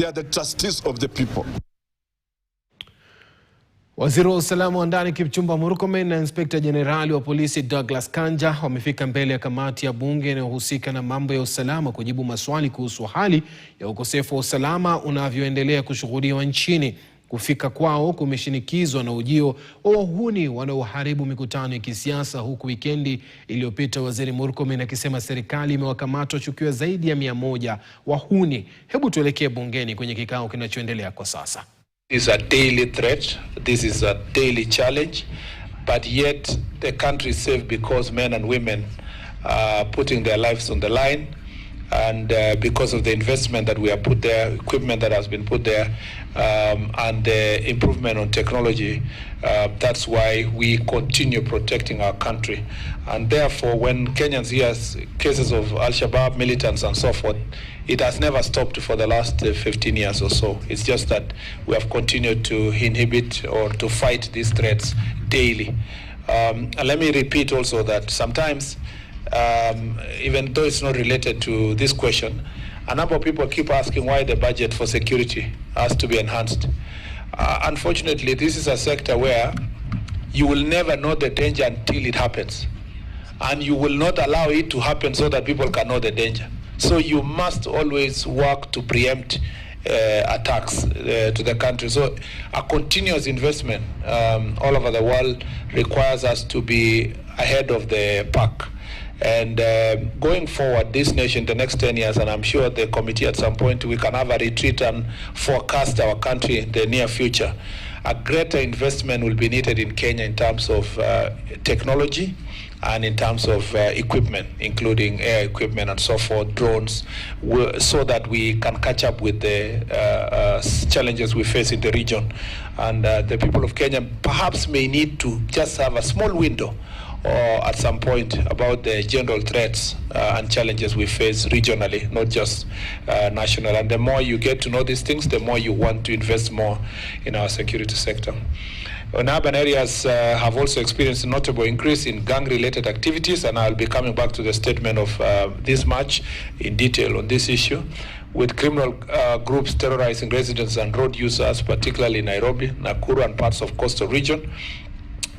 They are the trustees of the people. Waziri wa usalama wa ndani Kipchumba Murkomen na Inspekta Jenerali wa polisi Douglas Kanja wamefika mbele ya kamati ya bunge inayohusika na mambo ya usalama kujibu maswali kuhusu hali ya ukosefu wa usalama unavyoendelea kushuhudiwa nchini. Kufika kwao kumeshinikizwa na ujio wa wahuni wanaoharibu mikutano ya kisiasa, huku wikendi iliyopita Waziri Murkomen akisema serikali imewakamata washukiwa zaidi ya 100 wahuni. Hebu tuelekee bungeni kwenye kikao kinachoendelea kwa sasa. This is a daily threat. This is a daily challenge. But yet the country is safe because men and women are putting their lives on the line. And because of the investment that we have put there, equipment that has been put there, and the improvement on technology, that's why we continue protecting our country. And therefore, when Kenyans hear cases of Al-Shabaab militants and so forth, it has never stopped for the last 15 years or so. It's just that we have continued to inhibit or to fight these threats daily. And let me repeat also that sometimes, even though it's not related to this question, a number of people keep asking why the budget for security has to be enhanced. Unfortunately, this is a sector where you will never know the danger until it happens. And you will not allow it to happen so that people can know the danger. So you must always work to preempt attacks to the country. So a continuous investment all over the world requires us to be ahead of the pack. And going forward, this nation, the next 10 years, and I'm sure the committee at some point, we can have a retreat and forecast our country in the near future. A greater investment will be needed in Kenya in terms of technology and in terms of equipment, including air equipment and so forth, drones, so that we can catch up with the challenges we face in the region. And the people of Kenya perhaps may need to just have a small window or at some point about the general threats and challenges we face regionally, not just national. And the more you get to know these things, the more you want to invest more in our security sector. In urban areas have also experienced a notable increase in gang-related activities, and I'll be coming back to the statement of this March in detail on this issue, with criminal groups terrorizing residents and road users, particularly in Nairobi, Nakuru, and parts of coastal region.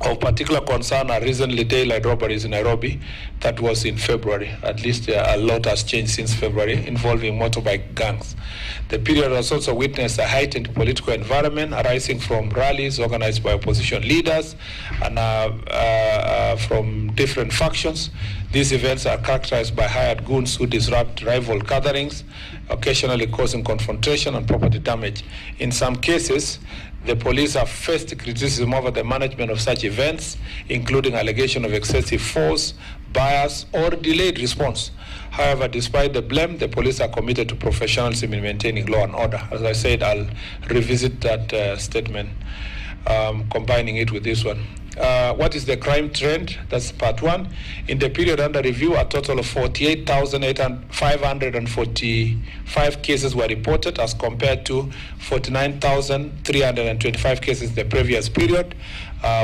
Of particular concern are recently daylight robberies in Nairobi. That was in February. At least a lot has changed since February, involving motorbike gangs. The period has also witnessed a heightened political environment arising from rallies organized by opposition leaders and from different factions. These events are characterized by hired goons who disrupt rival gatherings, occasionally causing confrontation and property damage. In some cases, the police have faced criticism over the management of such events, including allegation of excessive force, bias, or delayed response. However, despite the blame, the police are committed to professionalism in maintaining law and order. As I said, I'll revisit that statement, combining it with this one. What is the crime trend? That's part one. In the period under review, a total of 48,545 cases were reported as compared to 49,325 cases the previous period,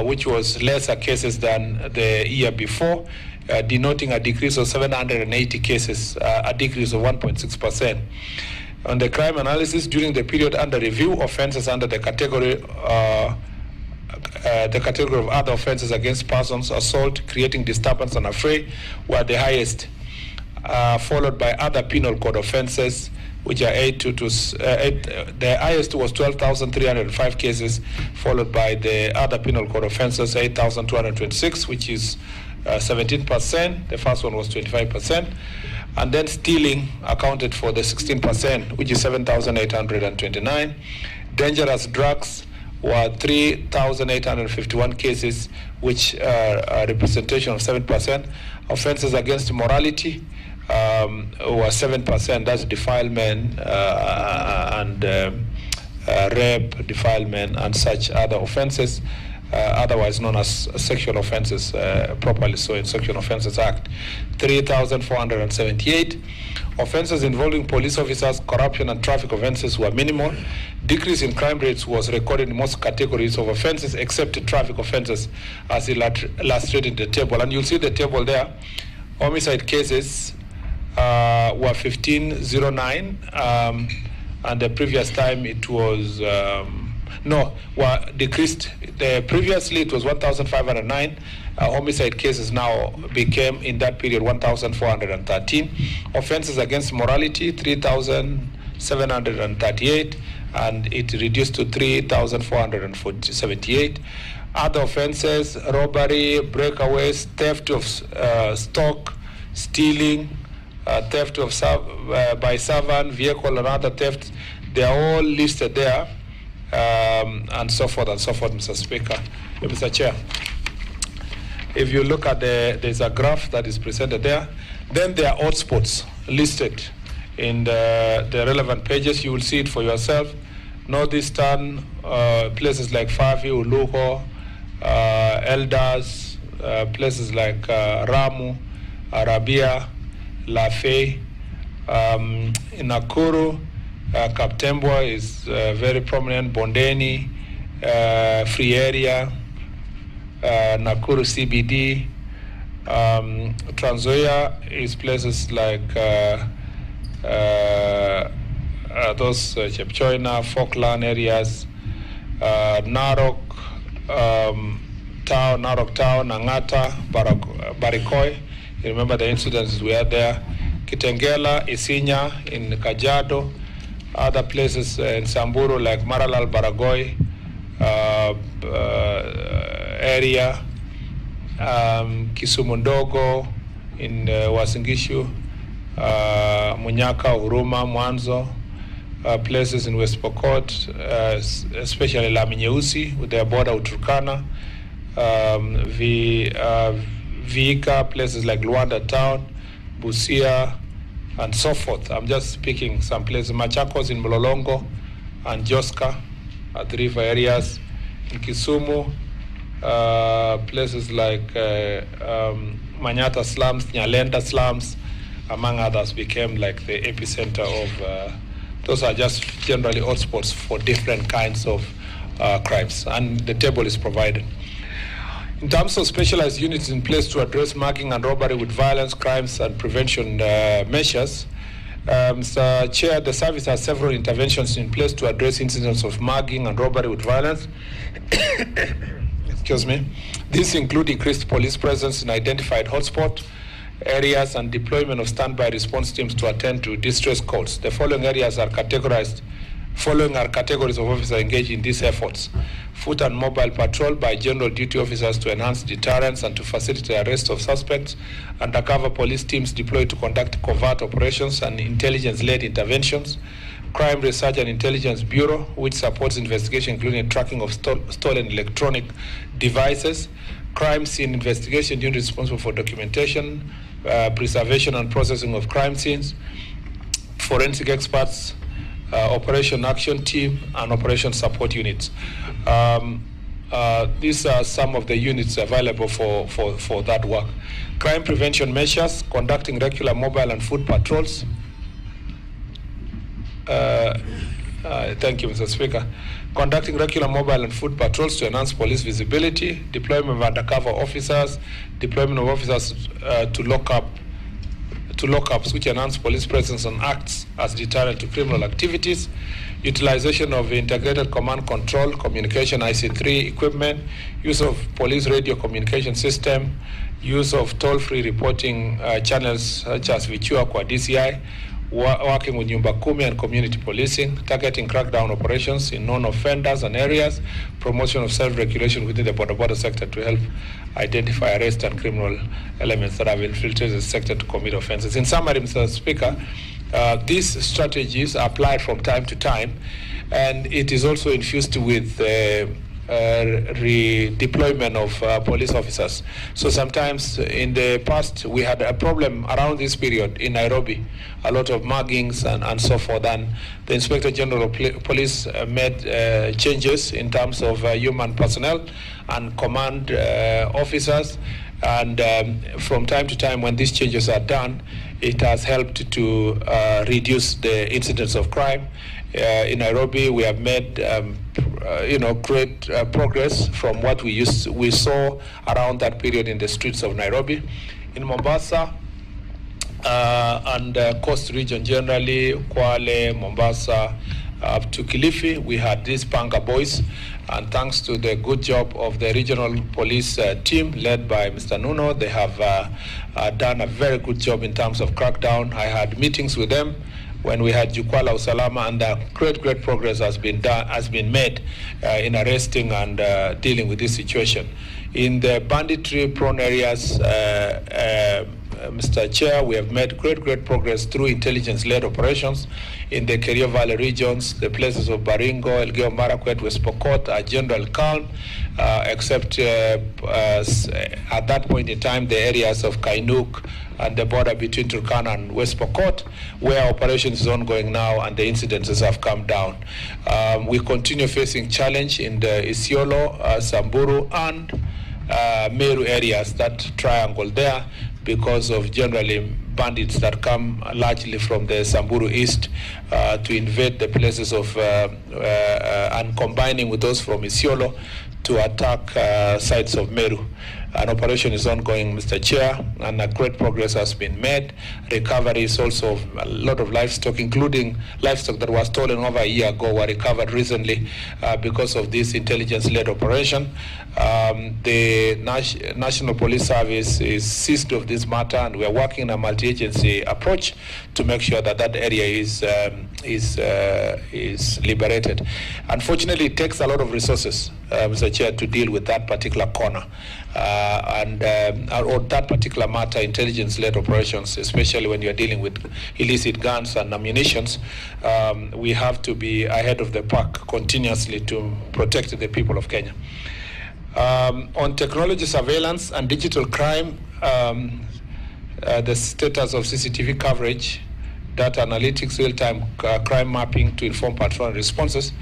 which was lesser cases than the year before, denoting a decrease of 780 cases, a decrease of 1.6%. On the crime analysis, during the period under review, offenses under the category of other offenses against persons, assault, creating disturbance and affray, were the highest, followed by other penal code offenses, which are the highest was 12,305 cases, followed by the other penal code offenses, 8,226, which is 17%. The first one was 25%. And then stealing accounted for the 16%, which is 7,829. Dangerous drugs were 3,851 cases, which are a representation of 7%. Offenses against morality were 7%. That's defilement and rape, defilement, and such other offenses, otherwise known as sexual offenses, properly so in Sexual Offences Act. 3,478. Offenses involving police officers, corruption, and traffic offenses were minimal. Decrease in crime rates was recorded in most categories of offenses except traffic offenses, as illustrated in the table. And you'll see the table there. Homicide cases were 1509, and the previous time it was decreased. Previously it was 1,509 homicide cases. Now became in that period 1,413. Offenses against morality 3,738, and it reduced to 3,478. Other offenses: robbery, breakaways, theft of stock, stealing, theft of by servant, vehicle, and other thefts. They are all listed there, and so forth and so forth, Mr. Speaker. Mr. Chair, if you look at there's a graph that is presented there. Then there are hotspots listed in the relevant pages. You will see it for yourself. Northeastern, places like Fafi, Uluko, Elders, places like Ramu, Arabia, Lafay. In Nakuru, Kaptembwa is very prominent, Bondeni, Free Area, Nakuru CBD. Trans Nzoia is places like those Chepchoina, Falkland areas, Narok Town, Nangata, Barikoi. You remember the incidents we had there. Kitengela, Isinya in Kajiado, other places in Samburu like Maralal, Baragoi area, Kisumu Ndogo in Uasin Gishu, Munyaka, Huruma, Mwanzo, places in West Pokot, especially Lami Nyeusi with their border with Turkana, Viika, places like Luanda Town, Busia, and so forth. I'm just speaking some places. Machakos in Mlolongo and Joska at the river areas. In Kisumu, places like Manyata slums, Nyalenda slums, among others, became like the epicenter of, those are just generally hotspots for different kinds of crimes, and the table is provided. In terms of specialized units in place to address mugging and robbery with violence, crimes, and prevention measures, Mr. Chair, the service has several interventions in place to address incidents of mugging and robbery with violence. Excuse me. These include increased police presence in identified hotspot areas and deployment of standby response teams to attend to distress calls. The following areas are categorized. Following are categories of officers engaged in these efforts: foot and mobile patrol by general duty officers to enhance deterrence and to facilitate arrest of suspects; undercover police teams deployed to conduct covert operations and intelligence-led interventions; Crime Research and Intelligence Bureau, which supports investigation including tracking of stolen electronic devices; crime scene investigation unit responsible for documentation, preservation and processing of crime scenes; forensic experts, Operation Action Team, and Operation Support Units. These are some of the units available for that work. Crime prevention measures: conducting regular mobile and foot patrols. Thank you, Mr. Speaker. Conducting regular mobile and foot patrols to enhance police visibility, deployment of undercover officers, deployment of officers to lockups which enhance police presence and acts as deterrent to criminal activities, utilization of integrated command control, communication IC3 equipment, use of police radio communication system, use of toll-free reporting channels such as Vichua kwa DCI, working with Nyumba Kumi and community policing, targeting crackdown operations in known offenders and areas, promotion of self-regulation within the border sector to help identify, arrest, and criminal elements that have infiltrated the sector to commit offenses. In summary, Mr. Speaker, these strategies are applied from time to time, and it is also infused with redeployment of police officers. So sometimes in the past we had a problem around this period in Nairobi, a lot of muggings and so forth, and the Inspector General of Police made changes in terms of human personnel and command officers, and from time to time when these changes are done, it has helped to reduce the incidence of crime. In Nairobi, we have made great progress from what we saw around that period in the streets of Nairobi. In Mombasa and Coast region generally, Kwale, Mombasa, Up to Kilifi, we had these Panga boys, and thanks to the good job of the regional police team led by Mr. Nuno, they have done a very good job in terms of crackdown. I had meetings with them when we had Jukwaa la Usalama, and great progress has been made in arresting and dealing with this situation. In the banditry prone areas, Mr. Chair, we have made great progress through intelligence-led operations in the Kerio Valley regions. The places of Baringo, Elgeyo Marakwet, West Pokot are general calm, except at that point in time, the areas of Kainuk and the border between Turkana and West Pokot, where operations is ongoing now and the incidences have come down. We continue facing challenge in the Isiolo, Samburu, and Meru areas, that triangle there, because of generally bandits that come largely from the Samburu East to invade the places of, and combining with those from Isiolo to attack sites of Meru. An operation is ongoing, Mr. Chair, and great progress has been made. Recovery is also of a lot of livestock, including livestock that was stolen over a year ago, were recovered recently because of this intelligence-led operation. The National Police Service is seized of this matter, and we are working in a multi-agency approach to make sure that that area is liberated. Unfortunately, it takes a lot of resources, Mr. Chair, to deal with that particular corner. Or that particular matter, intelligence-led operations, especially when you're dealing with illicit guns and ammunitions, we have to be ahead of the pack continuously to protect the people of Kenya. On technology surveillance and digital crime, the status of CCTV coverage, data analytics, real-time crime mapping to inform patrol responses.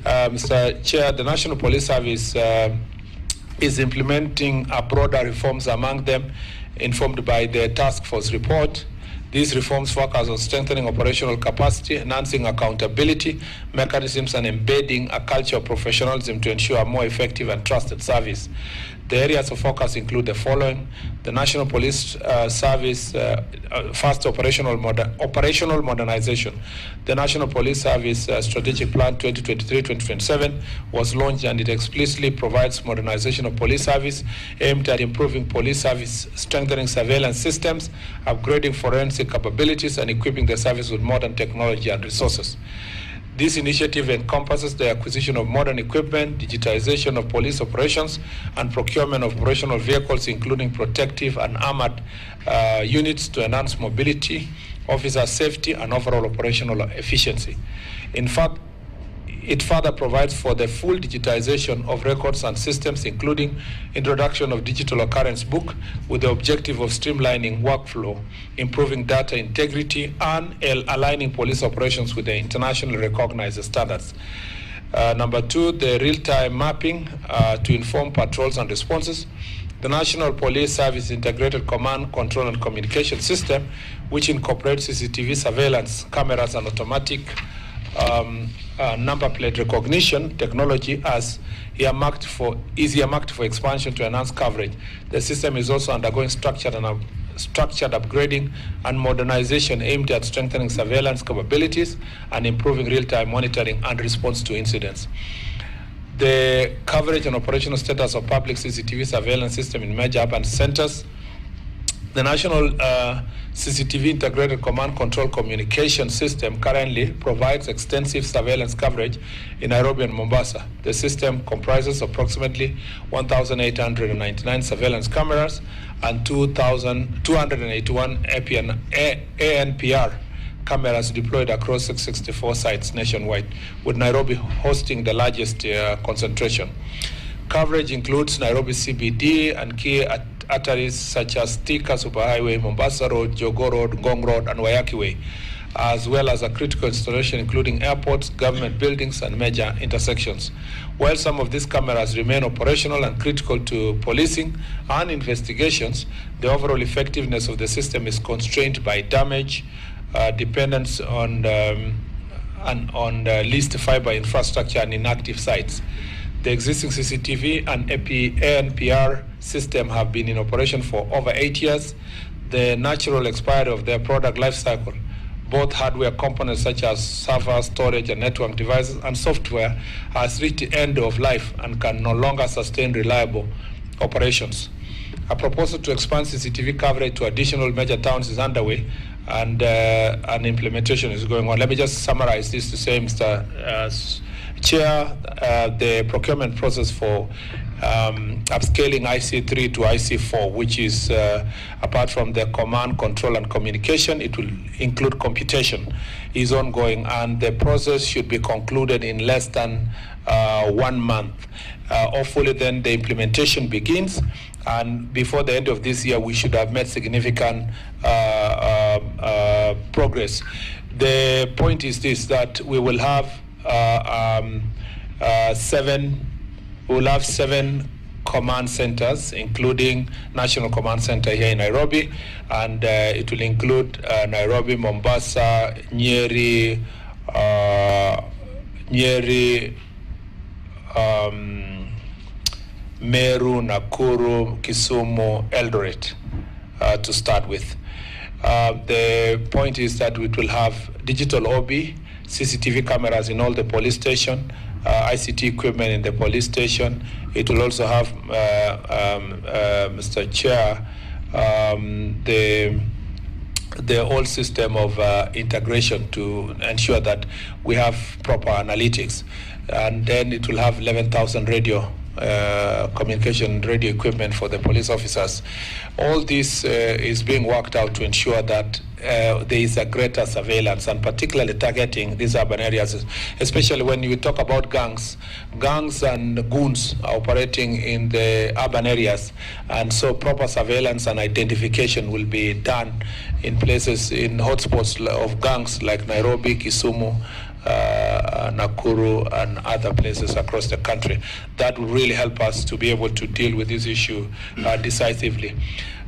Mr. Chair, the National Police Service is implementing a broader reforms, among them informed by the task force report. These reforms focus on strengthening operational capacity, enhancing accountability mechanisms, and embedding a culture of professionalism to ensure a more effective and trusted service. The areas of focus include the following: the National Police Service, first operational modernization. The National Police Service Strategic Plan 2023-2027 was launched, and it explicitly provides modernization of police service aimed at improving police service, strengthening surveillance systems, upgrading forensic capabilities, and equipping the service with modern technology and resources. This initiative encompasses the acquisition of modern equipment, digitization of police operations, and procurement of operational vehicles, including protective and armored units to enhance mobility, officer safety, and overall operational efficiency. In fact, it further provides for the full digitization of records and systems, including introduction of digital occurrence book, with the objective of streamlining workflow, improving data integrity, and aligning police operations with the internationally recognized standards. Number two, the real-time mapping to inform patrols and responses. The National Police Service Integrated Command, Control, and Communication System, which incorporates CCTV surveillance cameras and automatic number plate recognition technology, is earmarked for expansion to enhance coverage. The system is also undergoing structured upgrading and modernization aimed at strengthening surveillance capabilities and improving real-time monitoring and response to incidents. The coverage and operational status of public CCTV surveillance system in major urban centers. The National CCTV Integrated Command Control Communication System currently provides extensive surveillance coverage in Nairobi and Mombasa. The system comprises approximately 1,899 surveillance cameras and 281 ANPR cameras deployed across 664 sites nationwide, with Nairobi hosting the largest concentration. Coverage includes Nairobi CBD and key arteries such as Thika Superhighway, Mombasa Road, Jogoo Road, Ngong Road, and Wayaki Way, as well as a critical installation including airports, government buildings, and major intersections. While some of these cameras remain operational and critical to policing and investigations, the overall effectiveness of the system is constrained by damage, dependence on leased fiber infrastructure and inactive sites. The existing CCTV and ANPR system have been in operation for over 8 years. The natural expiry of their product life cycle both hardware components such as server, storage, and network devices, and software has reached the end of life and can no longer sustain reliable operations. A proposal to expand CCTV coverage to additional major towns is underway, and implementation is going on. Let me just summarize this to say, Mr. Chair, the procurement process for upscaling IC3 to IC4, which is apart from the command, control, and communication, it will include computation, is ongoing, and the process should be concluded in less than 1 month. Hopefully then the implementation begins, and before the end of this year we should have made significant progress. The point is this, that we will have seven command centers, including National Command Center here in Nairobi, and it will include Nairobi, Mombasa, Nyeri, Meru, Nakuru, Kisumu, Eldoret, to start with. The point is that it will have digital OB, CCTV cameras in all the police stations, ICT equipment in the police station. It will also have, Mr. Chair, the whole system of integration to ensure that we have proper analytics. And then it will have 11,000 radio communication radio equipment for the police officers. All this is being worked out to ensure that there is a greater surveillance, and particularly targeting these urban areas, especially when you talk about gangs and goons are operating in the urban areas, and so proper surveillance and identification will be done in places, in hotspots of gangs like Nairobi, Kisumu, Nakuru, and other places across the country. That will really help us to be able to deal with this issue decisively.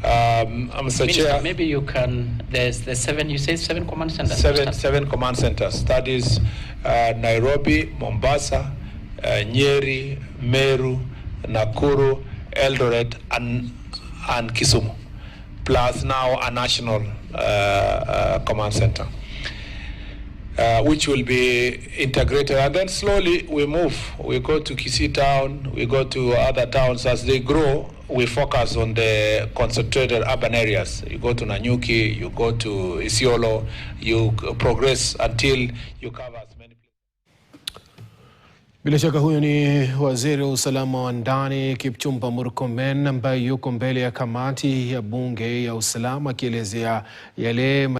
Mr. Chair, maybe you can. There's 7. You say 7 command centers. Seven command centers. That is Nairobi, Mombasa, Nyeri, Meru, Nakuru, Eldoret, and Kisumu, plus now a national command center, which will be integrated, and then slowly we move. We go to Kisii town, we go to other towns. As they grow, we focus on the concentrated urban areas. You go to Nanyuki, you go to Isiolo, you progress until you cover as many places. Bila shaka huyo ni waziri wa usalama wa ndani Kipchumba Murkomen, ambaye yuko mbele ya kamati ya bunge ya usalama akielezea yale